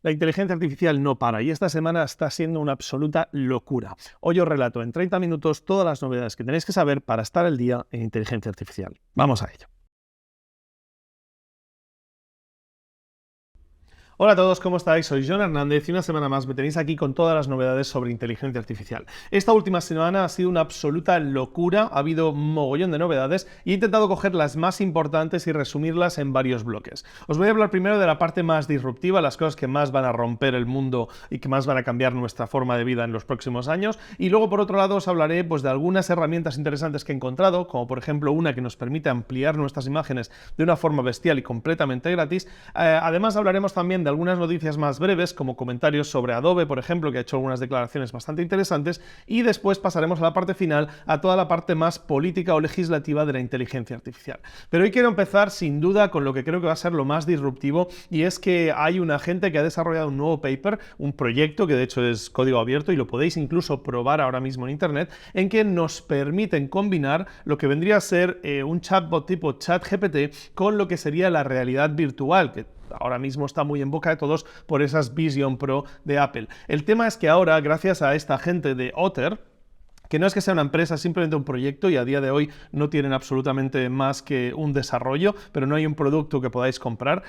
La inteligencia artificial no para y esta semana está siendo una absoluta locura. Hoy os relato en 30 minutos todas las novedades que tenéis que saber para estar al día en inteligencia artificial. Vamos a ello. Hola a todos, ¿cómo estáis? Soy Jon Hernández y una semana más me tenéis aquí con todas las novedades sobre inteligencia artificial. Esta última semana ha sido una absoluta locura, ha habido un mogollón de novedades y he intentado coger las más importantes y resumirlas en varios bloques. Os voy a hablar primero de la parte más disruptiva, las cosas que más van a romper el mundo y que más van a cambiar nuestra forma de vida en los próximos años, y luego por otro lado os hablaré de algunas herramientas interesantes que he encontrado, como por ejemplo una que nos permite ampliar nuestras imágenes de una forma bestial y completamente gratis. Además hablaremos también de algunas noticias más breves, como comentarios sobre Adobe, por ejemplo, que ha hecho algunas declaraciones bastante interesantes, y después pasaremos a la parte final, a toda la parte más política o legislativa de la inteligencia artificial. Pero hoy quiero empezar sin duda con lo que creo que va a ser lo más disruptivo, y es que hay una gente que ha desarrollado un nuevo paper, un proyecto que de hecho es código abierto y lo podéis incluso probar ahora mismo en internet, en que nos permiten combinar lo que vendría a ser un chatbot tipo ChatGPT con lo que sería la realidad virtual, que ahora mismo está muy en boca de todos por esas Vision Pro de Apple. El tema es que ahora, gracias a esta gente de Otter, que no es que sea una empresa, simplemente un proyecto, y a día de hoy no tienen absolutamente más que un desarrollo, pero no hay un producto que podáis comprar.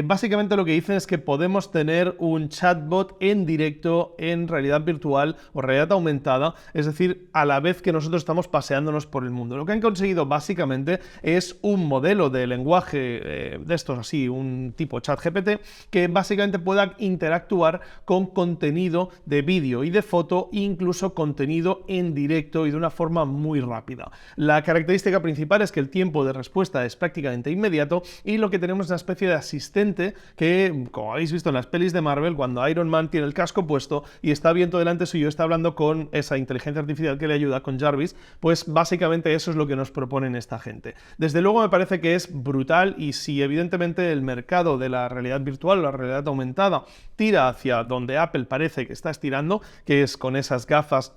Básicamente lo que dicen es que podemos tener un chatbot en directo, en realidad virtual o realidad aumentada, es decir, a la vez que nosotros estamos paseándonos por el mundo. Lo que han conseguido básicamente es un modelo de lenguaje de estos así, un tipo ChatGPT, que básicamente pueda interactuar con contenido de vídeo y de foto, incluso contenido en directo y de una forma muy rápida. La característica principal es que el tiempo de respuesta es prácticamente inmediato, y lo que tenemos es una especie de asistente que, como habéis visto en las pelis de Marvel, cuando Iron Man tiene el casco puesto y está viento delante suyo, está hablando con esa inteligencia artificial que le ayuda, con Jarvis, pues básicamente eso es lo que nos proponen esta gente. Desde luego me parece que es brutal, y si evidentemente el mercado de la realidad virtual o la realidad aumentada tira hacia donde Apple parece que está estirando, que es con esas gafas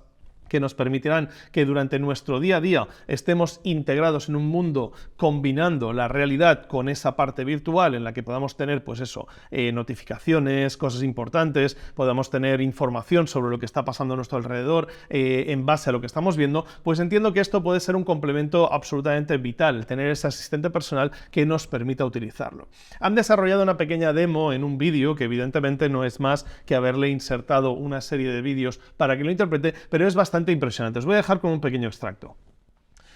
que nos permitirán que durante nuestro día a día estemos integrados en un mundo combinando la realidad con esa parte virtual en la que podamos tener, pues eso, notificaciones, cosas importantes, podamos tener información sobre lo que está pasando a nuestro alrededor en base a lo que estamos viendo, pues entiendo que esto puede ser un complemento absolutamente vital, tener ese asistente personal que nos permita utilizarlo. Han desarrollado una pequeña demo en un vídeo que evidentemente no es más que haberle insertado una serie de vídeos para que lo interprete, pero es bastante impresionante. Os voy a dejar con un pequeño extracto.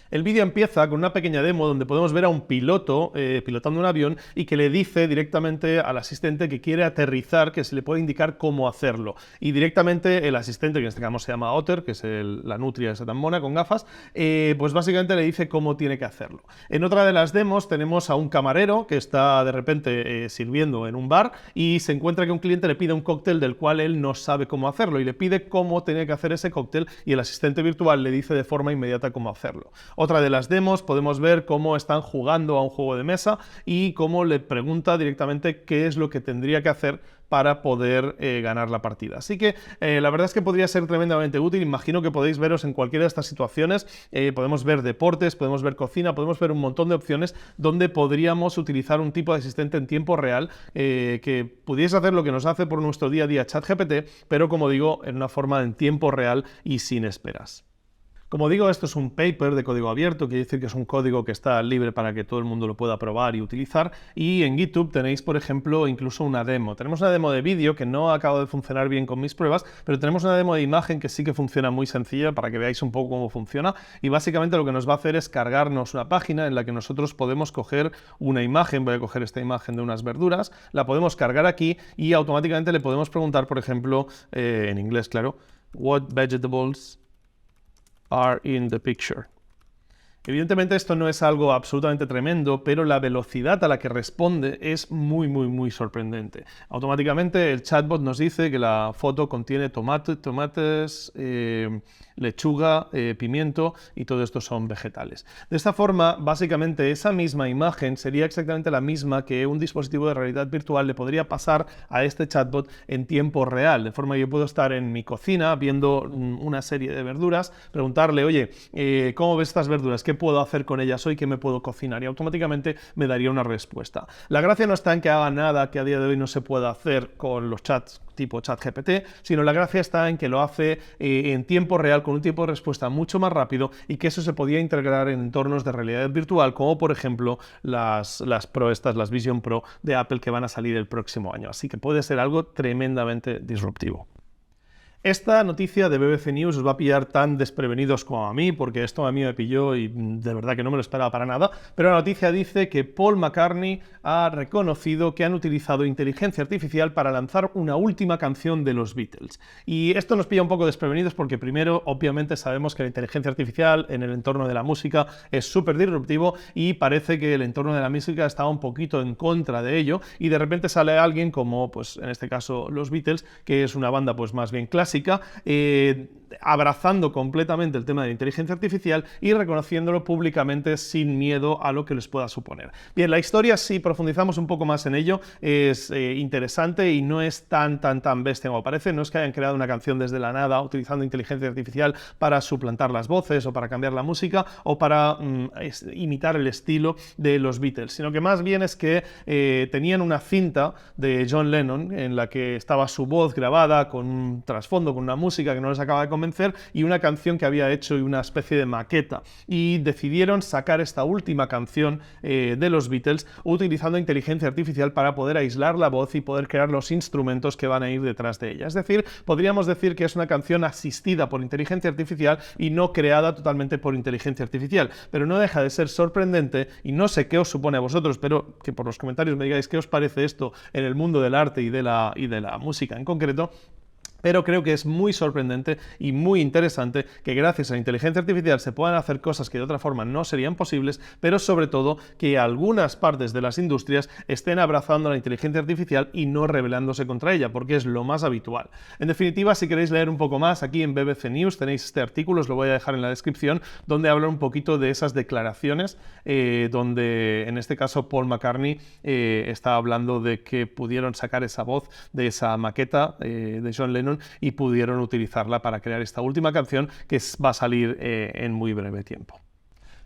El vídeo empieza con una pequeña demo donde podemos ver a un piloto pilotando un avión y que le dice directamente al asistente que quiere aterrizar, que se le puede indicar cómo hacerlo. Y directamente el asistente, que en este caso se llama Otter, que es la nutria esa tan mona con gafas, pues básicamente le dice cómo tiene que hacerlo. En otra de las demos tenemos a un camarero que está de repente sirviendo en un bar y se encuentra que un cliente le pide un cóctel del cual él no sabe cómo hacerlo y le pide cómo tiene que hacer ese cóctel, y el asistente virtual le dice de forma inmediata cómo hacerlo. Otra de las demos podemos ver cómo están jugando a un juego de mesa y cómo le pregunta directamente qué es lo que tendría que hacer para poder ganar la partida. Así que la verdad es que podría ser tremendamente útil. Imagino que podéis veros en cualquiera de estas situaciones. Podemos ver deportes, podemos ver cocina, podemos ver un montón de opciones donde podríamos utilizar un tipo de asistente en tiempo real que pudiese hacer lo que nos hace por nuestro día a día ChatGPT, pero como digo, en una forma en tiempo real y sin esperas. Como digo, esto es un paper de código abierto, quiere decir que es un código que está libre para que todo el mundo lo pueda probar y utilizar, y en GitHub tenéis, por ejemplo, incluso una demo. Tenemos una demo de vídeo que no acaba de funcionar bien con mis pruebas, pero tenemos una demo de imagen que sí que funciona muy sencilla para que veáis un poco cómo funciona, y básicamente lo que nos va a hacer es cargarnos una página en la que nosotros podemos coger una imagen. Voy a coger esta imagen de unas verduras, la podemos cargar aquí y automáticamente le podemos preguntar, por ejemplo, en inglés, claro, what vegetables are in the picture. Evidentemente esto no es algo absolutamente tremendo, pero la velocidad a la que responde es muy sorprendente. Automáticamente el chatbot nos dice que la foto contiene tomates, lechuga, pimiento, y todo esto son vegetales. De esta forma, básicamente esa misma imagen sería exactamente la misma que un dispositivo de realidad virtual le podría pasar a este chatbot en tiempo real, de forma que yo puedo estar en mi cocina viendo una serie de verduras, preguntarle, oye, ¿cómo ves estas verduras? ¿qué puedo hacer con ellas hoy? ¿Qué me puedo cocinar? Y automáticamente me daría una respuesta. La gracia no está en que haga nada que a día de hoy no se pueda hacer con los chats tipo ChatGPT, sino la gracia está en que lo hace en tiempo real, con un tiempo de respuesta mucho más rápido, y que eso se podía integrar en entornos de realidad virtual, como por ejemplo las Vision Pro de Apple, que van a salir el próximo año. Así que puede ser algo tremendamente disruptivo. Esta noticia de BBC News os va a pillar tan desprevenidos como a mí, porque esto a mí me pilló y de verdad que no me lo esperaba para nada, pero la noticia dice que Paul McCartney ha reconocido que han utilizado inteligencia artificial para lanzar una última canción de los Beatles. Y esto nos pilla un poco desprevenidos porque primero, obviamente, sabemos que la inteligencia artificial en el entorno de la música es súper disruptivo y parece que el entorno de la música estaba un poquito en contra de ello, y de repente sale alguien como, pues en este caso, los Beatles, que es una banda pues más bien clásica, abrazando completamente el tema de la inteligencia artificial y reconociéndolo públicamente sin miedo a lo que les pueda suponer. Bien, la historia, si profundizamos un poco más en ello, es interesante y no es tan bestia como parece. No es que hayan creado una canción desde la nada utilizando inteligencia artificial para suplantar las voces o para cambiar la música o para imitar el estilo de los Beatles, sino que más bien es que tenían una cinta de John Lennon en la que estaba su voz grabada con un trasfondo, con una música que no les acaba de convencer y una canción que había hecho y una especie de maqueta, y decidieron sacar esta última canción de los Beatles utilizando inteligencia artificial para poder aislar la voz y poder crear los instrumentos que van a ir detrás de ella. Es decir, podríamos decir que es una canción asistida por inteligencia artificial y no creada totalmente por inteligencia artificial, pero no deja de ser sorprendente, y no sé qué os supone a vosotros, pero que por los comentarios me digáis qué os parece esto en el mundo del arte y de la música en concreto. Pero creo que es muy sorprendente y muy interesante que gracias a la inteligencia artificial se puedan hacer cosas que de otra forma no serían posibles, pero sobre todo que algunas partes de las industrias estén abrazando la inteligencia artificial y no rebelándose contra ella, porque es lo más habitual. En definitiva, si queréis leer un poco más, aquí en BBC News tenéis este artículo, os lo voy a dejar en la descripción, donde habla un poquito de esas declaraciones, donde en este caso Paul McCartney está hablando de que pudieron sacar esa voz de esa maqueta de John Lennon y pudieron utilizarla para crear esta última canción que va a salir en muy breve tiempo.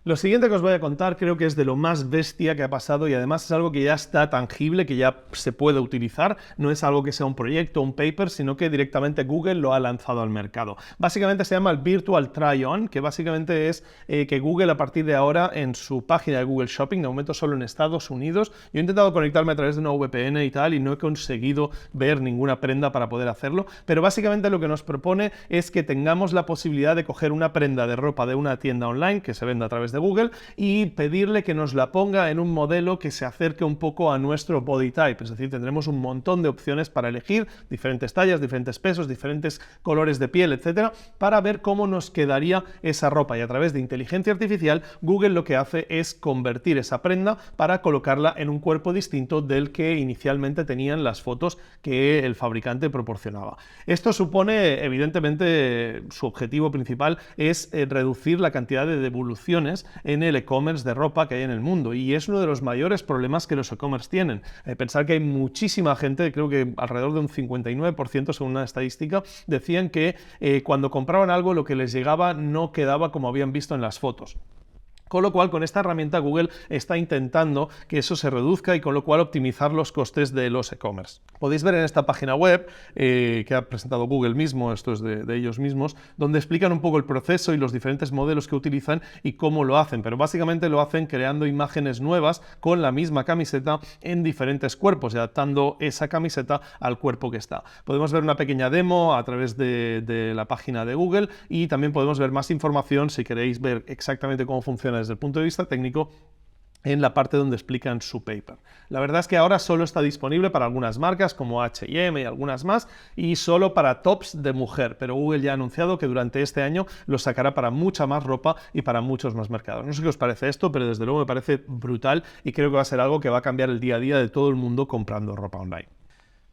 Lo siguiente que os voy a contar creo que es de lo más bestia que ha pasado, y además es algo que ya está tangible, que ya se puede utilizar. No es algo que sea un proyecto o un paper, sino que directamente Google lo ha lanzado al mercado. Básicamente se llama el Virtual Try-On, que básicamente es que Google a partir de ahora en su página de Google Shopping, de momento solo en Estados Unidos, yo he intentado conectarme a través de una VPN y tal y no he conseguido ver ninguna prenda para poder hacerlo, pero básicamente lo que nos propone es que tengamos la posibilidad de coger una prenda de ropa de una tienda online que se vende a través de Google y pedirle que nos la ponga en un modelo que se acerque un poco a nuestro body type, es decir, tendremos un montón de opciones para elegir diferentes tallas, diferentes pesos, diferentes colores de piel, etcétera, para ver cómo nos quedaría esa ropa, y a través de inteligencia artificial Google lo que hace es convertir esa prenda para colocarla en un cuerpo distinto del que inicialmente tenían las fotos que el fabricante proporcionaba. Esto supone, evidentemente, su objetivo principal es reducir la cantidad de devoluciones en el e-commerce de ropa que hay en el mundo, y es uno de los mayores problemas que los e-commerce tienen. Pensar que hay muchísima gente, creo que alrededor de un 59% según una estadística, decían que cuando compraban algo lo que les llegaba no quedaba como habían visto en las fotos. Con lo cual, con esta herramienta Google está intentando que eso se reduzca y con lo cual optimizar los costes de los e-commerce. Podéis ver en esta página web que ha presentado Google mismo, esto es de ellos mismos, donde explican un poco el proceso y los diferentes modelos que utilizan y cómo lo hacen, pero básicamente lo hacen creando imágenes nuevas con la misma camiseta en diferentes cuerpos y adaptando esa camiseta al cuerpo que está. Podemos ver una pequeña demo a través de la página de Google, y también podemos ver más información si queréis ver exactamente cómo funciona desde el punto de vista técnico en la parte donde explican su paper. La verdad es que ahora solo está disponible para algunas marcas como H&M y algunas más, y solo para tops de mujer, pero Google ya ha anunciado que durante este año lo sacará para mucha más ropa y para muchos más mercados. No sé qué os parece esto, pero desde luego me parece brutal y creo que va a ser algo que va a cambiar el día a día de todo el mundo comprando ropa online.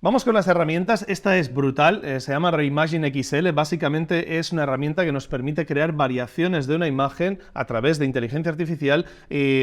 Vamos con las herramientas. Esta es brutal, se llama Reimagine XL. Básicamente es una herramienta que nos permite crear variaciones de una imagen a través de inteligencia artificial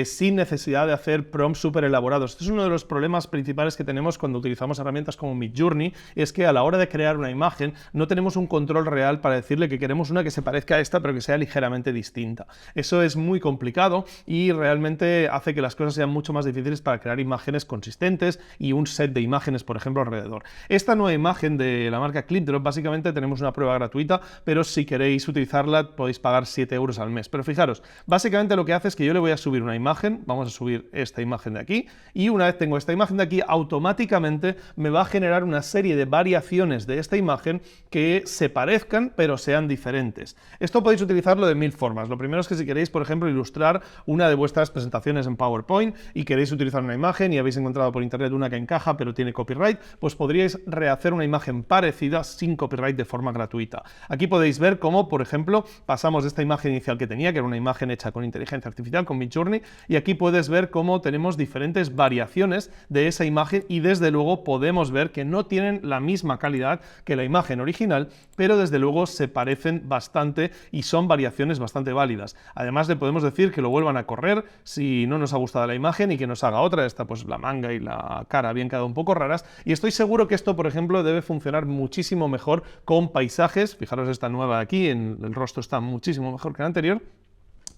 sin necesidad de hacer prompts súper elaborados. Este es uno de los problemas principales que tenemos cuando utilizamos herramientas como Midjourney, es que a la hora de crear una imagen no tenemos un control real para decirle que queremos una que se parezca a esta pero que sea ligeramente distinta. Eso es muy complicado y realmente hace que las cosas sean mucho más difíciles para crear imágenes consistentes y un set de imágenes, por ejemplo, alrededor. Esta nueva imagen de la marca ClipDrop, básicamente tenemos una prueba gratuita, pero si queréis utilizarla podéis pagar 7 euros al mes. Pero fijaros, básicamente lo que hace es que yo le voy a subir una imagen, vamos a subir esta imagen de aquí, y una vez tengo esta imagen de aquí, automáticamente me va a generar una serie de variaciones de esta imagen que se parezcan, pero sean diferentes. Esto podéis utilizarlo de 1000 formas. Lo primero es que si queréis, por ejemplo, ilustrar una de vuestras presentaciones en PowerPoint y queréis utilizar una imagen y habéis encontrado por internet una que encaja, pero tiene copyright, pues podríais rehacer una imagen parecida sin copyright de forma gratuita. Aquí podéis ver cómo, por ejemplo, pasamos de esta imagen inicial que tenía, que era una imagen hecha con inteligencia artificial, con Midjourney, y aquí puedes ver cómo tenemos diferentes variaciones de esa imagen y desde luego podemos ver que no tienen la misma calidad que la imagen original, pero desde luego se parecen bastante y son variaciones bastante válidas. Además le podemos decir que lo vuelvan a correr si no nos ha gustado la imagen y que nos haga otra. Esta, pues la manga y la cara habían quedado un poco raras y estoy seguro que esto, por ejemplo, debe funcionar muchísimo mejor con paisajes. Fijaros esta nueva de aquí, el rostro está muchísimo mejor que la anterior.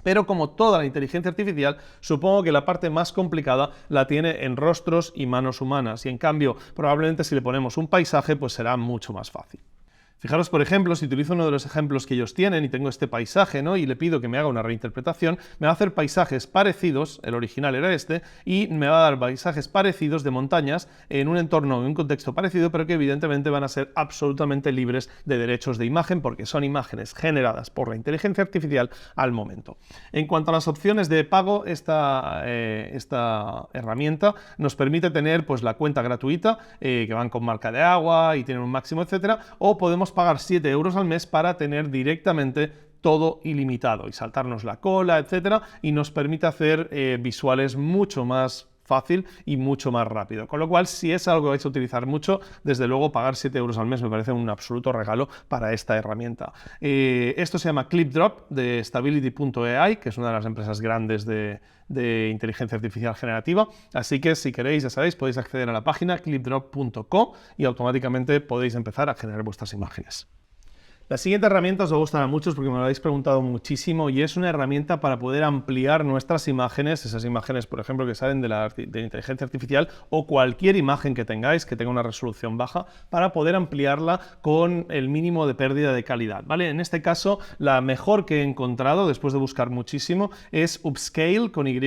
Pero como toda la inteligencia artificial, supongo que la parte más complicada la tiene en rostros y manos humanas. Y en cambio, probablemente si le ponemos un paisaje, pues será mucho más fácil. Fijaros, por ejemplo, si utilizo uno de los ejemplos que ellos tienen y tengo este paisaje, ¿no?, y le pido que me haga una reinterpretación, me va a hacer paisajes parecidos, el original era este, y me va a dar paisajes parecidos de montañas en un entorno, en un contexto parecido, pero que evidentemente van a ser absolutamente libres de derechos de imagen porque son imágenes generadas por la inteligencia artificial al momento. En cuanto a las opciones de pago, esta herramienta nos permite tener pues la cuenta gratuita, que van con marca de agua y tienen un máximo, etcétera, o podemos pagar 7 euros al mes para tener directamente todo ilimitado y saltarnos la cola, etcétera, y nos permite hacer visuales mucho más fácil y mucho más rápido. Con lo cual, si es algo que vais a utilizar mucho, desde luego pagar 7 euros al mes me parece un absoluto regalo para esta herramienta. Esto se llama ClipDrop de Stability.ai, que es una de las empresas grandes de inteligencia artificial generativa, así que si queréis, ya sabéis, podéis acceder a la página clipdrop.co y automáticamente podéis empezar a generar vuestras imágenes. La siguiente herramienta os va a gustar a muchos porque me lo habéis preguntado muchísimo y es una herramienta para poder ampliar nuestras imágenes, esas imágenes, por ejemplo, que salen de inteligencia artificial o cualquier imagen que tengáis que tenga una resolución baja, para poder ampliarla con el mínimo de pérdida de calidad, ¿vale? En este caso, la mejor que he encontrado, después de buscar muchísimo, es Upscale con Y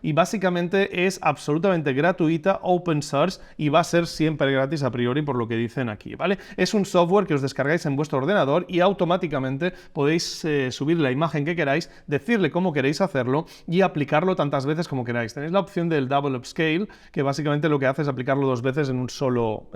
y básicamente es absolutamente gratuita, open source y va a ser siempre gratis a priori por lo que dicen aquí, ¿vale? Es un software que os descargáis en vuestro ordenador y automáticamente podéis subir la imagen que queráis, decirle cómo queréis hacerlo y aplicarlo tantas veces como queráis. Tenéis la opción del Double Upscale, que básicamente lo que hace es aplicarlo 2 veces en un solo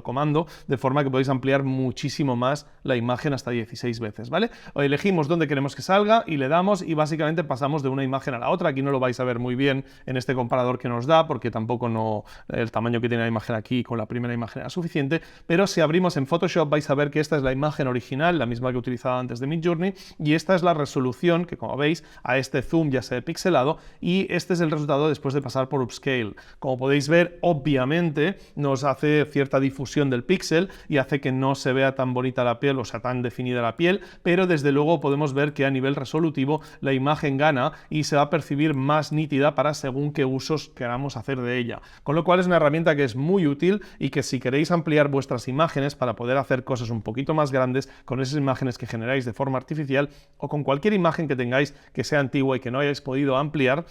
comando, de forma que podéis ampliar muchísimo más la imagen hasta 16 veces, ¿vale? Elegimos dónde queremos que salga y le damos y básicamente pasamos de una imagen a la otra. Aquí no lo vais a ver muy bien en este comparador que nos da, porque tampoco el tamaño que tiene la imagen aquí con la primera imagen era suficiente, pero si abrimos en Photoshop vais a ver que esta es la imagen original, la misma que utilizaba antes de Midjourney, y esta es la resolución que, como veis, a este zoom ya se ve pixelado y este es el resultado después de pasar por Upscale. Como podéis ver, obviamente nos hace cierta difusión del píxel y hace que no se vea tan bonita la piel, o sea, tan definida la piel, pero desde luego podemos ver que a nivel resolutivo la imagen gana y se va a percibir más nítida para según qué usos queramos hacer de ella. Con lo cual es una herramienta que es muy útil y que si queréis ampliar vuestras imágenes para poder hacer cosas un poquito más grandes con esas imágenes que generáis de forma artificial o con cualquier imagen que tengáis que sea antigua y que no hayáis podido ampliar,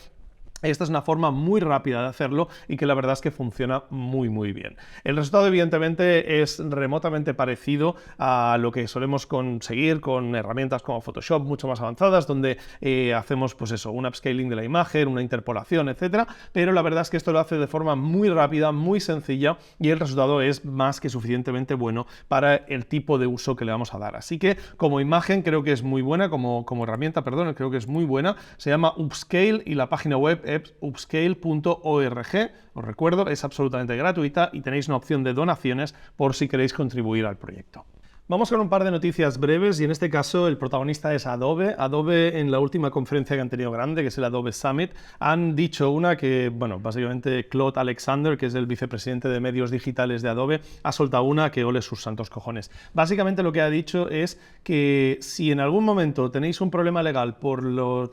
esta es una forma muy rápida de hacerlo y que la verdad es que funciona muy bien. El resultado evidentemente es remotamente parecido a lo que solemos conseguir con herramientas como Photoshop mucho más avanzadas, donde hacemos pues eso, un upscaling de la imagen, una interpolación, etcétera, pero la verdad es que esto lo hace de forma muy rápida, muy sencilla y el resultado es más que suficientemente bueno para el tipo de uso que le vamos a dar. Así que como imagen creo que es muy buena, como herramienta, perdón, creo que es muy buena. Se llama Upscale y la página web upscale.org. Os recuerdo, es absolutamente gratuita y tenéis una opción de donaciones por si queréis contribuir al proyecto. Vamos con un par de noticias breves y en este caso el protagonista es Adobe. Adobe en la última conferencia que han tenido grande, que es el Adobe Summit, han dicho una que, bueno, básicamente Claude Alexander, que es el vicepresidente de medios digitales de Adobe, ha soltado una que ole sus santos cojones. Básicamente lo que ha dicho es que si en algún momento tenéis un problema legal por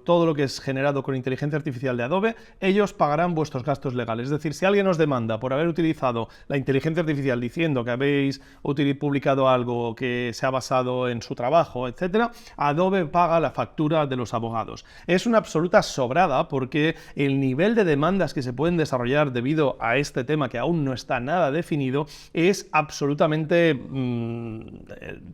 todo lo que es generado con inteligencia artificial de Adobe, ellos pagarán vuestros gastos legales. Es decir, si alguien os demanda por haber utilizado la inteligencia artificial diciendo que habéis publicado algo que se ha basado en su trabajo, etcétera, Adobe paga la factura de los abogados. Es una absoluta sobrada porque el nivel de demandas que se pueden desarrollar debido a este tema que aún no está nada definido es absolutamente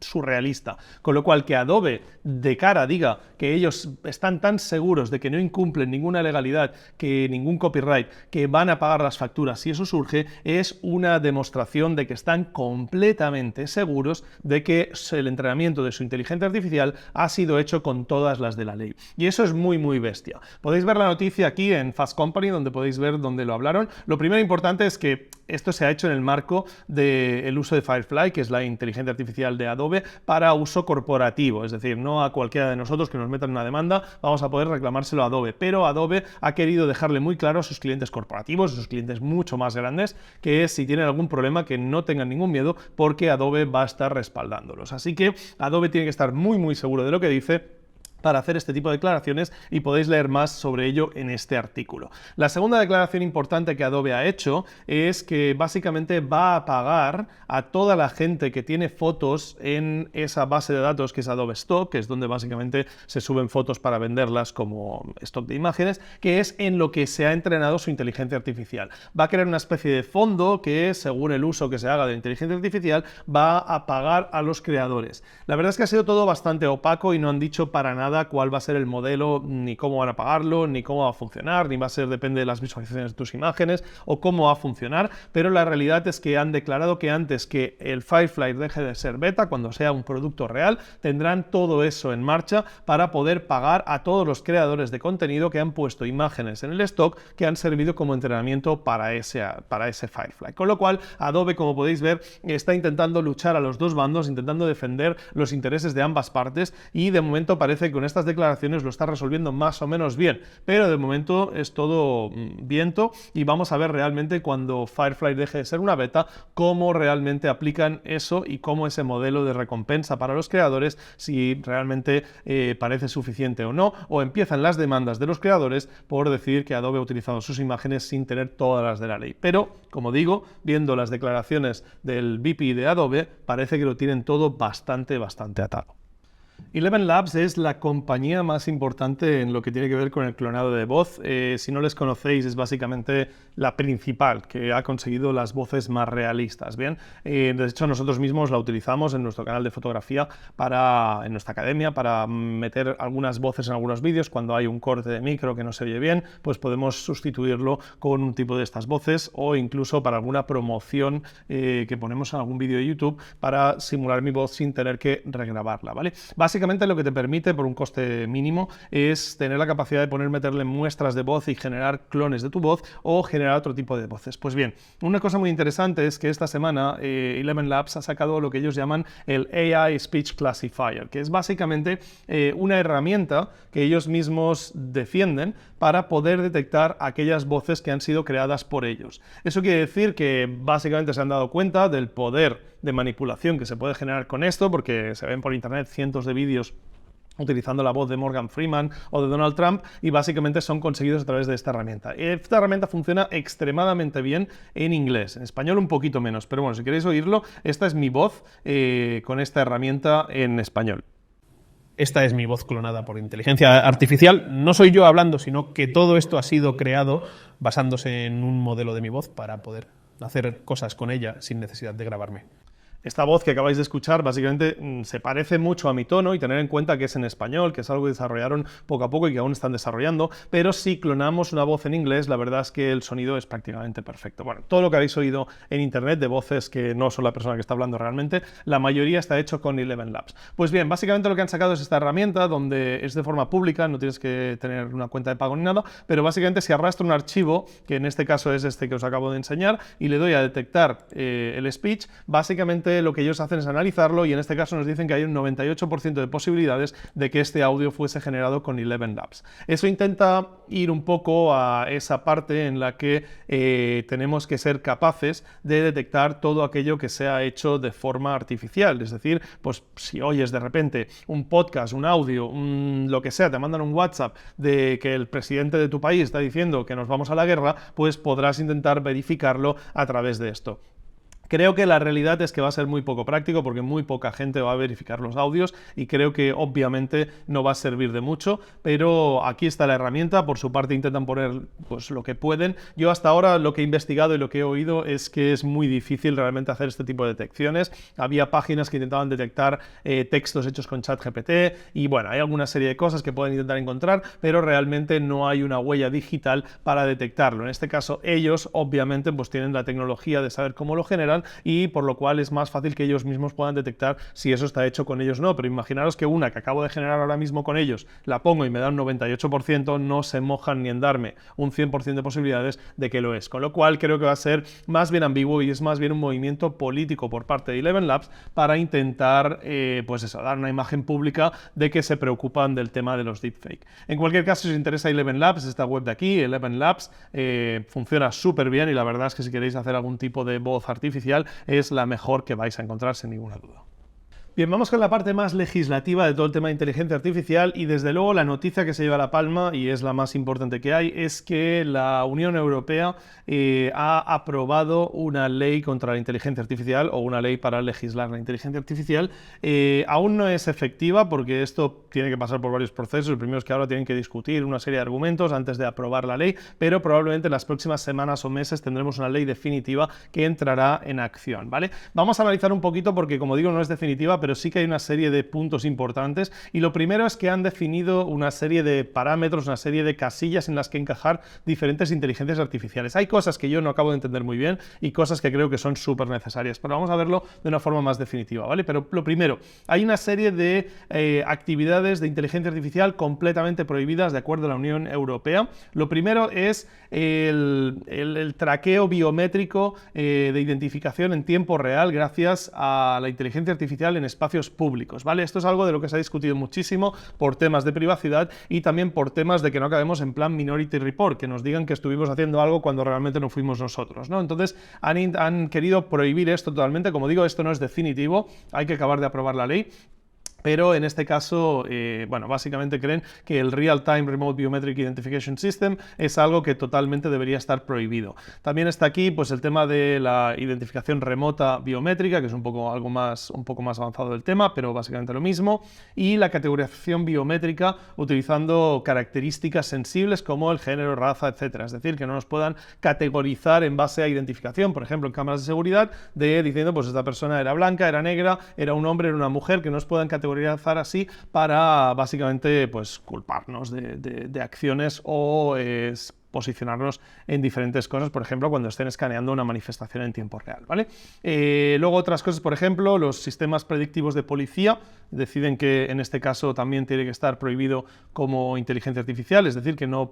surrealista. Con lo cual que Adobe de cara diga que ellos están tan seguros de que no incumplen ninguna legalidad, que ningún copyright, que van a pagar las facturas si eso surge, es una demostración de que están completamente seguros de que el entrenamiento de su inteligencia artificial ha sido hecho con todas las de la ley. Y eso es muy, muy bestia. Podéis ver la noticia aquí en Fast Company, donde podéis ver dónde lo hablaron. Lo primero importante es que esto se ha hecho en el marco del uso de Firefly, que es la inteligencia artificial de Adobe, para uso corporativo. Es decir, no a cualquiera de nosotros que nos metan una demanda vamos a poder reclamárselo a Adobe. Pero Adobe ha querido dejarle muy claro a sus clientes corporativos, a sus clientes mucho más grandes, que si tienen algún problema que no tengan ningún miedo porque Adobe va a estar respaldándolos. Así que Adobe tiene que estar muy, muy seguro de lo que dice para hacer este tipo de declaraciones y podéis leer más sobre ello en este artículo. La segunda declaración importante que Adobe ha hecho es que básicamente va a pagar a toda la gente que tiene fotos en esa base de datos que es Adobe Stock, que es donde básicamente se suben fotos para venderlas como stock de imágenes, que es en lo que se ha entrenado su inteligencia artificial. Va a crear una especie de fondo que, según el uso que se haga de la inteligencia artificial, va a pagar a los creadores. La verdad es que ha sido todo bastante opaco y no han dicho para nada cuál va a ser el modelo, ni cómo van a pagarlo, ni cómo va a funcionar, ni va a ser, depende de las visualizaciones de tus imágenes o cómo va a funcionar, pero la realidad es que han declarado que antes que el Firefly deje de ser beta, cuando sea un producto real, tendrán todo eso en marcha para poder pagar a todos los creadores de contenido que han puesto imágenes en el stock que han servido como entrenamiento para ese Firefly. Con lo cual, Adobe, como podéis ver, está intentando luchar a los dos bandos, intentando defender los intereses de ambas partes y de momento parece que con estas declaraciones lo está resolviendo más o menos bien, pero de momento es todo viento y vamos a ver realmente cuando Firefly deje de ser una beta cómo realmente aplican eso y cómo ese modelo de recompensa para los creadores, si realmente parece suficiente o no, o empiezan las demandas de los creadores por decir que Adobe ha utilizado sus imágenes sin tener todas las de la ley. Pero, como digo, viendo las declaraciones del VP de Adobe, parece que lo tienen todo bastante atado. Eleven Labs es la compañía más importante en lo que tiene que ver con el clonado de voz. Si no les conocéis, es básicamente la principal que ha conseguido las voces más realistas. Bien, de hecho nosotros mismos la utilizamos en nuestro canal de fotografía en nuestra academia para meter algunas voces en algunos vídeos. Cuando hay un corte de micro que no se oye bien, pues podemos sustituirlo con un tipo de estas voces o incluso para alguna promoción que ponemos en algún vídeo de YouTube para simular mi voz sin tener que regrabarla, ¿vale? Básicamente lo que te permite, por un coste mínimo, es tener la capacidad de meterle muestras de voz y generar clones de tu voz o generar otro tipo de voces. Pues bien, una cosa muy interesante es que esta semana Eleven Labs ha sacado lo que ellos llaman el AI Speech Classifier, que es básicamente una herramienta que ellos mismos defienden para poder detectar aquellas voces que han sido creadas por ellos. Eso quiere decir que básicamente se han dado cuenta del poder de manipulación que se puede generar con esto, porque se ven por internet cientos de vídeos utilizando la voz de Morgan Freeman o de Donald Trump y básicamente son conseguidos a través de esta herramienta. Esta herramienta funciona extremadamente bien en inglés, en español un poquito menos, pero bueno, si queréis oírlo, esta es mi voz con esta herramienta en español. Esta es mi voz clonada por inteligencia artificial. No soy yo hablando, sino que todo esto ha sido creado basándose en un modelo de mi voz para poder hacer cosas con ella sin necesidad de grabarme. Esta voz que acabáis de escuchar básicamente se parece mucho a mi tono, y tener en cuenta que es en español, que es algo que desarrollaron poco a poco y que aún están desarrollando, pero si clonamos una voz en inglés, la verdad es que el sonido es prácticamente perfecto. Bueno, todo lo que habéis oído en internet de voces que no son la persona que está hablando realmente, la mayoría está hecho con ElevenLabs. Pues bien, básicamente lo que han sacado es esta herramienta donde es de forma pública, no tienes que tener una cuenta de pago ni nada, pero básicamente si arrastro un archivo, que en este caso es este que os acabo de enseñar, y le doy a detectar el speech, básicamente lo que ellos hacen es analizarlo, y en este caso nos dicen que hay un 98% de posibilidades de que este audio fuese generado con ElevenLabs. Eso intenta ir un poco a esa parte en la que tenemos que ser capaces de detectar todo aquello que se ha hecho de forma artificial. Es decir, pues si oyes de repente un podcast, un audio, lo que sea, te mandan un WhatsApp de que el presidente de tu país está diciendo que nos vamos a la guerra, pues podrás intentar verificarlo a través de esto. Creo que la realidad es que va a ser muy poco práctico porque muy poca gente va a verificar los audios, y creo que obviamente no va a servir de mucho, pero aquí está la herramienta. Por su parte intentan poner pues lo que pueden. Yo hasta ahora lo que he investigado y lo que he oído es que es muy difícil realmente hacer este tipo de detecciones. Había páginas que intentaban detectar textos hechos con ChatGPT, y bueno, hay alguna serie de cosas que pueden intentar encontrar, pero realmente no hay una huella digital para detectarlo. En este caso ellos obviamente pues tienen la tecnología de saber cómo lo generan, y por lo cual es más fácil que ellos mismos puedan detectar si eso está hecho con ellos o no. Pero imaginaros que una que acabo de generar ahora mismo con ellos, la pongo y me da un 98%, no se mojan ni en darme un 100% de posibilidades de que lo es. Con lo cual creo que va a ser más bien ambiguo, y es más bien un movimiento político por parte de ElevenLabs para intentar pues eso, dar una imagen pública de que se preocupan del tema de los deepfake. En cualquier caso, si os interesa ElevenLabs, esta web de aquí, ElevenLabs, funciona súper bien, y la verdad es que si queréis hacer algún tipo de voz artificial, es la mejor que vais a encontrar sin ninguna duda. Bien, vamos con la parte más legislativa de todo el tema de inteligencia artificial, y desde luego la noticia que se lleva la palma, y es la más importante que hay, es que la Unión Europea ha aprobado una ley contra la inteligencia artificial, o una ley para legislar la inteligencia artificial. Aún no es efectiva porque esto tiene que pasar por varios procesos. El primero es que ahora tienen que discutir una serie de argumentos antes de aprobar la ley, pero probablemente en las próximas semanas o meses tendremos una ley definitiva que entrará en acción, ¿vale? Vamos a analizar un poquito porque, como digo, no es definitiva, pero sí que hay una serie de puntos importantes, y lo primero es que han definido una serie de parámetros, una serie de casillas en las que encajar diferentes inteligencias artificiales. Hay cosas que yo no acabo de entender muy bien y cosas que creo que son súper necesarias, pero vamos a verlo de una forma más definitiva, ¿vale? Pero lo primero, hay una serie de actividades de inteligencia artificial completamente prohibidas de acuerdo a la Unión Europea. Lo primero es el traqueo biométrico de identificación en tiempo real gracias a la inteligencia artificial en espacios públicos, ¿vale? Esto es algo de lo que se ha discutido muchísimo por temas de privacidad y también por temas de que no acabemos en plan Minority Report, que nos digan que estuvimos haciendo algo cuando realmente no fuimos nosotros, ¿no? Entonces han querido prohibir esto totalmente. Como digo, esto no es definitivo, hay que acabar de aprobar la ley. Pero en este caso, bueno, básicamente creen que el Real-Time Remote Biometric Identification System es algo que totalmente debería estar prohibido. También está aquí pues el tema de la identificación remota biométrica, que es un poco más avanzado del tema, pero básicamente lo mismo, y la categorización biométrica utilizando características sensibles como el género, raza, etcétera. Es decir, que no nos puedan categorizar en base a identificación, por ejemplo, en cámaras de seguridad, diciendo pues esta persona era blanca, era negra, era un hombre, era una mujer, que no nos puedan categorizar así para básicamente pues culparnos de acciones o posicionarnos en diferentes cosas, por ejemplo, cuando estén escaneando una manifestación en tiempo real, ¿vale? Luego otras cosas, por ejemplo, los sistemas predictivos de policía deciden que en este caso también tiene que estar prohibido como inteligencia artificial, es decir, que no,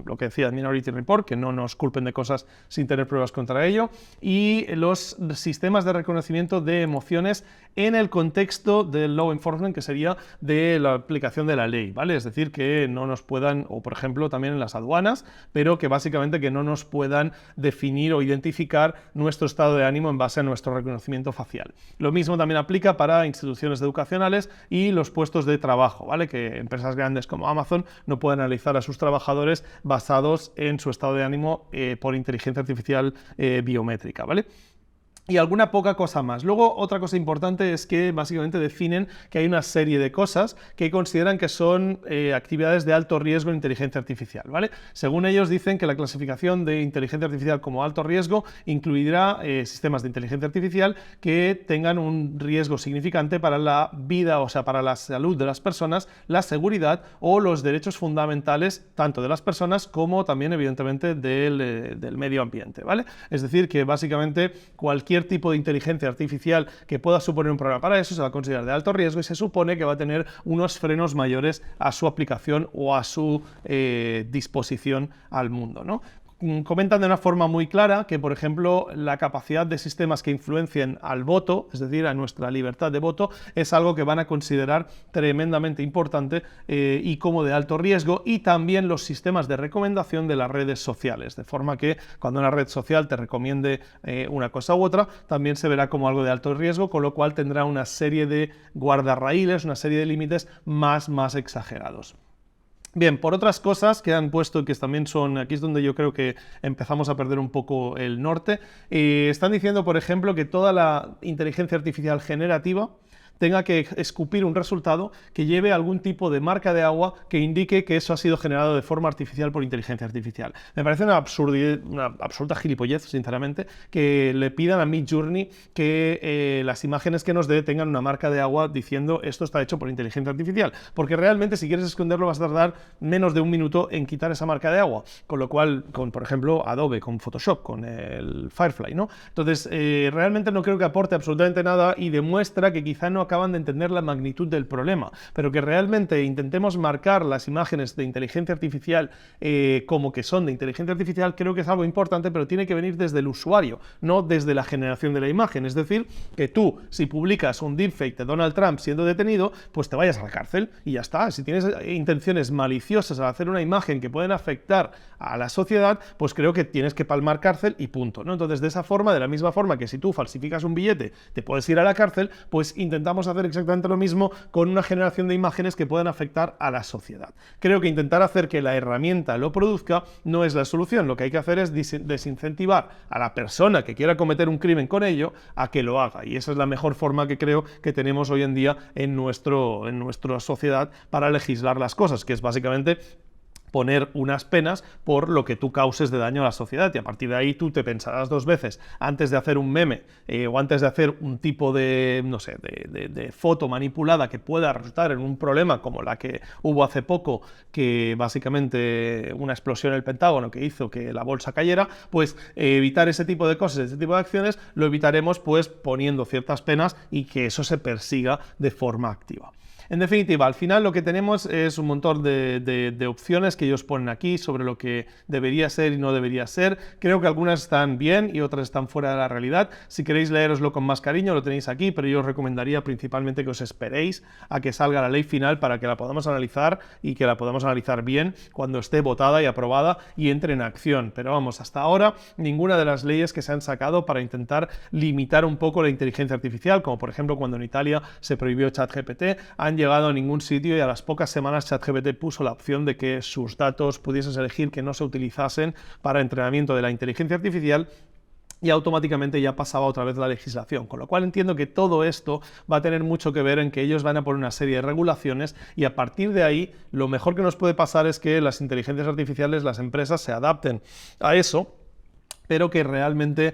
lo que decía Minority Report, que no nos culpen de cosas sin tener pruebas contra ello, y los sistemas de reconocimiento de emociones en el contexto del law enforcement, que sería de la aplicación de la ley, ¿vale? Es decir, que no nos puedan, o por ejemplo también en las aduanas, pero que básicamente que no nos puedan definir o identificar nuestro estado de ánimo en base a nuestro reconocimiento facial. Lo mismo también aplica para instituciones educacionales y los puestos de trabajo, ¿vale? Que empresas grandes como Amazon no pueden analizar a sus trabajadores basados en su estado de ánimo por inteligencia artificial biométrica, ¿vale? y alguna poca cosa más. Luego, otra cosa importante es que básicamente definen que hay una serie de cosas que consideran que son actividades de alto riesgo en inteligencia artificial, ¿vale? Según ellos dicen que la clasificación de inteligencia artificial como alto riesgo incluirá sistemas de inteligencia artificial que tengan un riesgo significante para la vida, o sea, para la salud de las personas, la seguridad o los derechos fundamentales tanto de las personas como también, evidentemente, del medio ambiente, ¿vale? Es decir, que básicamente cualquier tipo de inteligencia artificial que pueda suponer un problema para eso se va a considerar de alto riesgo y se supone que va a tener unos frenos mayores a su aplicación o a su disposición al mundo, ¿no? Comentan de una forma muy clara que, por ejemplo, la capacidad de sistemas que influencien al voto, es decir, a nuestra libertad de voto, es algo que van a considerar tremendamente importante y como de alto riesgo, y también los sistemas de recomendación de las redes sociales, de forma que cuando una red social te recomiende una cosa u otra, también se verá como algo de alto riesgo, con lo cual tendrá una serie de guardarraíles, una serie de límites más exagerados. Bien, por otras cosas que han puesto, que también son, aquí es donde yo creo que empezamos a perder un poco el norte, están diciendo, por ejemplo, que toda la inteligencia artificial generativa tenga que escupir un resultado que lleve algún tipo de marca de agua que indique que eso ha sido generado de forma artificial por inteligencia artificial. Me parece una absoluta gilipollez, sinceramente, que le pidan a Midjourney que las imágenes que nos dé tengan una marca de agua diciendo esto está hecho por inteligencia artificial, porque realmente si quieres esconderlo vas a tardar menos de un minuto en quitar esa marca de agua, con lo cual, por ejemplo, Adobe, con Photoshop, con el Firefly, ¿no? Entonces, realmente no creo que aporte absolutamente nada y demuestra que quizá no acaban de entender la magnitud del problema, pero que realmente intentemos marcar las imágenes de inteligencia artificial como que son de inteligencia artificial, creo que es algo importante, pero tiene que venir desde el usuario, no desde la generación de la imagen. Es decir, que tú, si publicas un deepfake de Donald Trump siendo detenido, pues te vayas a la cárcel y ya está. Si tienes intenciones maliciosas al hacer una imagen que pueden afectar a la sociedad, pues creo que tienes que palmar cárcel y punto, ¿no? Entonces, de esa forma, de la misma forma que si tú falsificas un billete te puedes ir a la cárcel, pues intentamos hacer exactamente lo mismo con una generación de imágenes que puedan afectar a la sociedad. Creo que intentar hacer que la herramienta lo produzca no es la solución. Lo que hay que hacer es desincentivar a la persona que quiera cometer un crimen con ello a que lo haga, y esa es la mejor forma que creo que tenemos hoy en día en nuestra sociedad para legislar las cosas, que es básicamente poner unas penas por lo que tú causes de daño a la sociedad, y a partir de ahí tú te pensarás dos veces antes de hacer un meme o antes de hacer un tipo de, no sé, de foto manipulada que pueda resultar en un problema como la que hubo hace poco, que básicamente una explosión en el Pentágono que hizo que la bolsa cayera. Pues evitar ese tipo de cosas, ese tipo de acciones, lo evitaremos pues poniendo ciertas penas y que eso se persiga de forma activa. En definitiva, al final lo que tenemos es un montón de opciones que ellos ponen aquí sobre lo que debería ser y no debería ser. Creo que algunas están bien y otras están fuera de la realidad. Si queréis leeroslo con más cariño, lo tenéis aquí, pero yo os recomendaría principalmente que os esperéis a que salga la ley final para que la podamos analizar y que la podamos analizar bien cuando esté votada y aprobada y entre en acción. Pero vamos, hasta ahora ninguna de las leyes que se han sacado para intentar limitar un poco la inteligencia artificial, como por ejemplo cuando en Italia se prohibió ChatGPT, han llegado a ningún sitio, y a las pocas semanas ChatGPT puso la opción de que sus datos pudieses elegir que no se utilizasen para entrenamiento de la inteligencia artificial, y automáticamente ya pasaba otra vez la legislación, con lo cual entiendo que todo esto va a tener mucho que ver en que ellos van a poner una serie de regulaciones, y a partir de ahí lo mejor que nos puede pasar es que las inteligencias artificiales, las empresas se adapten a eso, pero que realmente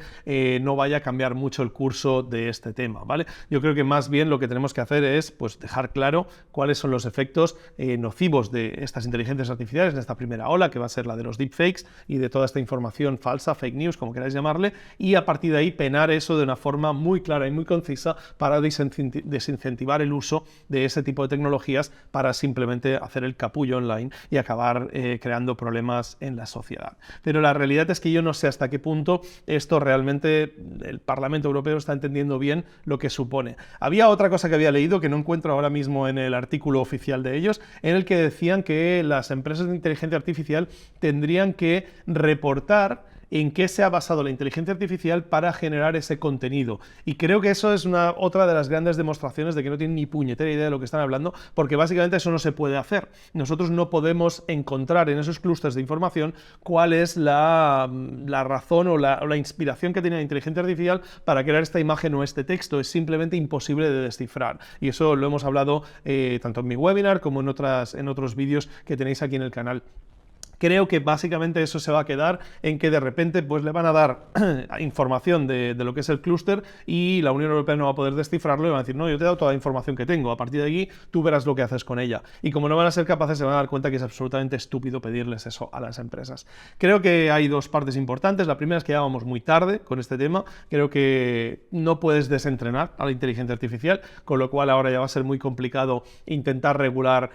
no vaya a cambiar mucho el curso de este tema, ¿vale? Yo creo que más bien lo que tenemos que hacer es pues, dejar claro cuáles son los efectos nocivos de estas inteligencias artificiales en esta primera ola, que va a ser la de los deepfakes y de toda esta información falsa, fake news, como queráis llamarle, y a partir de ahí penar eso de una forma muy clara y muy concisa para desincentivar el uso de ese tipo de tecnologías para simplemente hacer el capullo online y acabar creando problemas en la sociedad. Pero la realidad es que yo no sé hasta qué punto esto realmente el Parlamento Europeo está entendiendo bien lo que supone. Había otra cosa que había leído que no encuentro ahora mismo en el artículo oficial de ellos, en el que decían que las empresas de inteligencia artificial tendrían que reportar en qué se ha basado la inteligencia artificial para generar ese contenido. Y creo que eso es otra de las grandes demostraciones de que no tienen ni puñetera idea de lo que están hablando, porque básicamente eso no se puede hacer. Nosotros no podemos encontrar en esos clústeres de información cuál es la razón o la inspiración que tiene la inteligencia artificial para crear esta imagen o este texto. Es simplemente imposible de descifrar. Y eso lo hemos hablado tanto en mi webinar como en otros vídeos que tenéis aquí en el canal. Creo que básicamente eso se va a quedar en que de repente pues, le van a dar información de lo que es el clúster y la Unión Europea no va a poder descifrarlo y van a decir, no, yo te he dado toda la información que tengo, a partir de aquí tú verás lo que haces con ella. Y como no van a ser capaces, se van a dar cuenta que es absolutamente estúpido pedirles eso a las empresas. Creo que hay dos partes importantes. La primera es que ya vamos muy tarde con este tema. Creo que no puedes desentrenar a la inteligencia artificial, con lo cual ahora ya va a ser muy complicado intentar regular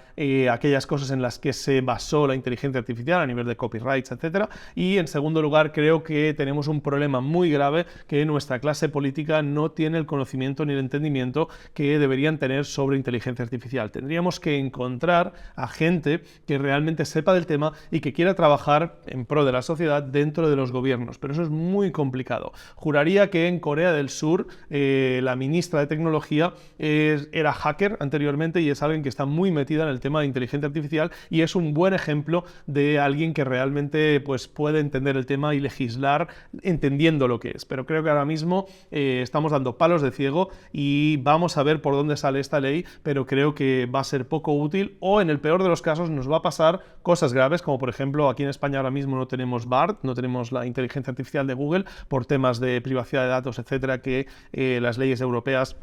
aquellas cosas en las que se basó la inteligencia artificial a nivel de copyrights, etcétera. Y en segundo lugar, creo que tenemos un problema muy grave que nuestra clase política no tiene el conocimiento ni el entendimiento que deberían tener sobre inteligencia artificial. Tendríamos que encontrar a gente que realmente sepa del tema y que quiera trabajar en pro de la sociedad dentro de los gobiernos, pero eso es muy complicado. Juraría que en Corea del Sur la ministra de Tecnología era hacker anteriormente y es alguien que está muy metida en el tema de inteligencia artificial y es un buen ejemplo de alguien que realmente pues, puede entender el tema y legislar entendiendo lo que es. Pero creo que ahora mismo estamos dando palos de ciego y vamos a ver por dónde sale esta ley, pero creo que va a ser poco útil o en el peor de los casos nos va a pasar cosas graves, como por ejemplo aquí en España ahora mismo no tenemos BART, no tenemos la inteligencia artificial de Google por temas de privacidad de datos, etcétera, que las leyes europeas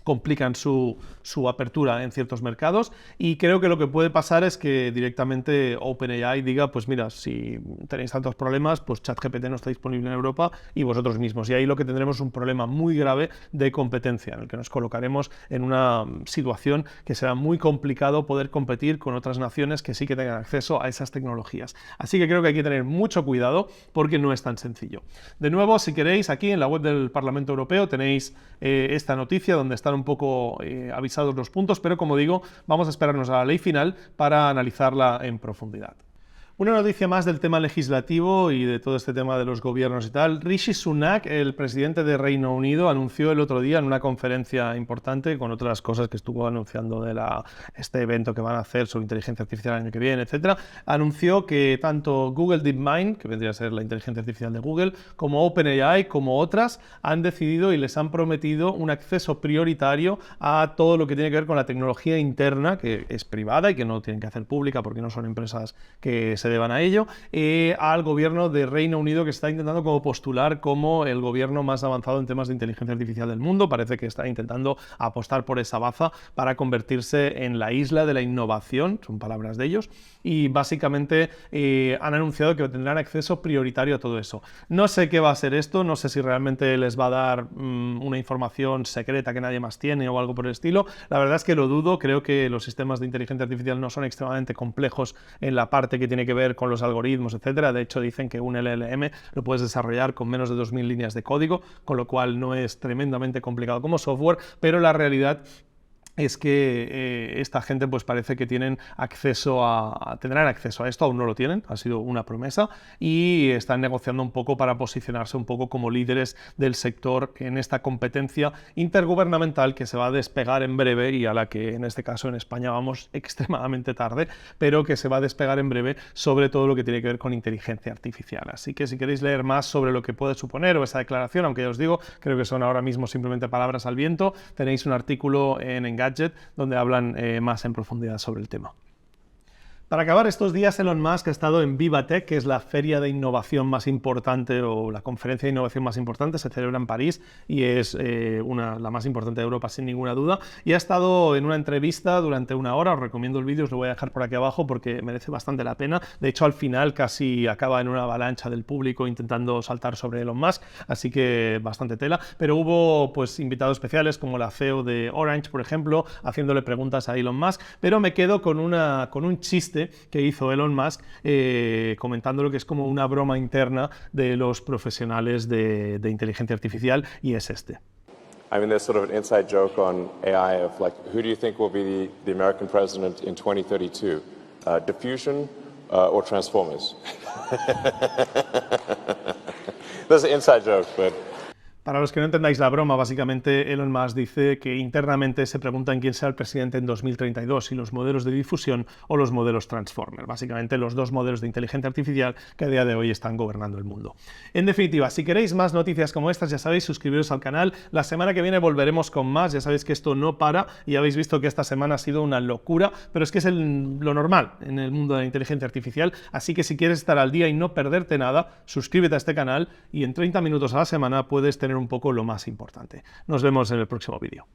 complican su apertura en ciertos mercados y creo que lo que puede pasar es que directamente OpenAI diga, pues mira, si tenéis tantos problemas, pues ChatGPT no está disponible en Europa y vosotros mismos. Y ahí lo que tendremos es un problema muy grave de competencia, en el que nos colocaremos en una situación que será muy complicado poder competir con otras naciones que sí que tengan acceso a esas tecnologías. Así que creo que hay que tener mucho cuidado porque no es tan sencillo. De nuevo, si queréis, aquí en la web del Parlamento Europeo tenéis esta noticia donde están un poco avisados los puntos, pero como digo, vamos a esperarnos a la ley final para analizarla en profundidad. Una noticia más del tema legislativo y de todo este tema de los gobiernos y tal. Rishi Sunak, el presidente de Reino Unido, anunció el otro día en una conferencia importante, con otras cosas que estuvo anunciando de este evento que van a hacer sobre inteligencia artificial el año que viene, etcétera, anunció que tanto Google DeepMind, que vendría a ser la inteligencia artificial de Google, como OpenAI, como otras, han decidido y les han prometido un acceso prioritario a todo lo que tiene que ver con la tecnología interna, que es privada y que no tienen que hacer pública porque no son empresas que se deban a ello, al gobierno de Reino Unido, que está intentando como postular como el gobierno más avanzado en temas de inteligencia artificial del mundo. Parece que está intentando apostar por esa baza para convertirse en la isla de la innovación, son palabras de ellos, y básicamente han anunciado que tendrán acceso prioritario a todo eso. No sé qué va a ser esto, no sé si realmente les va a dar una información secreta que nadie más tiene o algo por el estilo. La verdad es que lo dudo, creo que los sistemas de inteligencia artificial no son extremadamente complejos en la parte que tiene que ver con los algoritmos, etcétera. De hecho, dicen que un LLM lo puedes desarrollar con menos de 2000 líneas de código, con lo cual no es tremendamente complicado como software, pero la realidad es que esta gente pues parece que tendrán acceso a esto, aún no lo tienen, ha sido una promesa y están negociando un poco para posicionarse un poco como líderes del sector en esta competencia intergubernamental que se va a despegar en breve y a la que en este caso en España vamos extremadamente tarde, pero que se va a despegar en breve sobre todo lo que tiene que ver con inteligencia artificial. Así que si queréis leer más sobre lo que puede suponer o esa declaración, aunque ya os digo, creo que son ahora mismo simplemente palabras al viento, tenéis un artículo en Engadget donde hablan más en profundidad sobre el tema. Para acabar, estos días Elon Musk ha estado en VivaTech, que es la feria de innovación más importante o la conferencia de innovación más importante, se celebra en París y es la más importante de Europa sin ninguna duda, y ha estado en una entrevista durante una hora. Os recomiendo el vídeo, os lo voy a dejar por aquí abajo porque merece bastante la pena. De hecho, al final casi acaba en una avalancha del público intentando saltar sobre Elon Musk, así que bastante tela, pero hubo pues invitados especiales como la CEO de Orange, por ejemplo, haciéndole preguntas a Elon Musk, pero me quedo con un chiste que hizo Elon Musk comentando lo que es como una broma interna de los profesionales de inteligencia artificial, y es este. I mean, there's sort of an inside joke on AI of like, who do you think will be the American president in 2032? Diffusion or Transformers. That's an inside joke, but... Para los que no entendáis la broma, básicamente Elon Musk dice que internamente se preguntan quién será el presidente en 2032, si los modelos de difusión o los modelos Transformer, básicamente los dos modelos de inteligencia artificial que a día de hoy están gobernando el mundo. En definitiva, si queréis más noticias como estas, ya sabéis, suscribiros al canal. La semana que viene volveremos con más, ya sabéis que esto no para y habéis visto que esta semana ha sido una locura, pero es que es lo normal en el mundo de la inteligencia artificial, así que si quieres estar al día y no perderte nada, suscríbete a este canal y en 30 minutos a la semana puedes tener un poco lo más importante. Nos vemos en el próximo vídeo.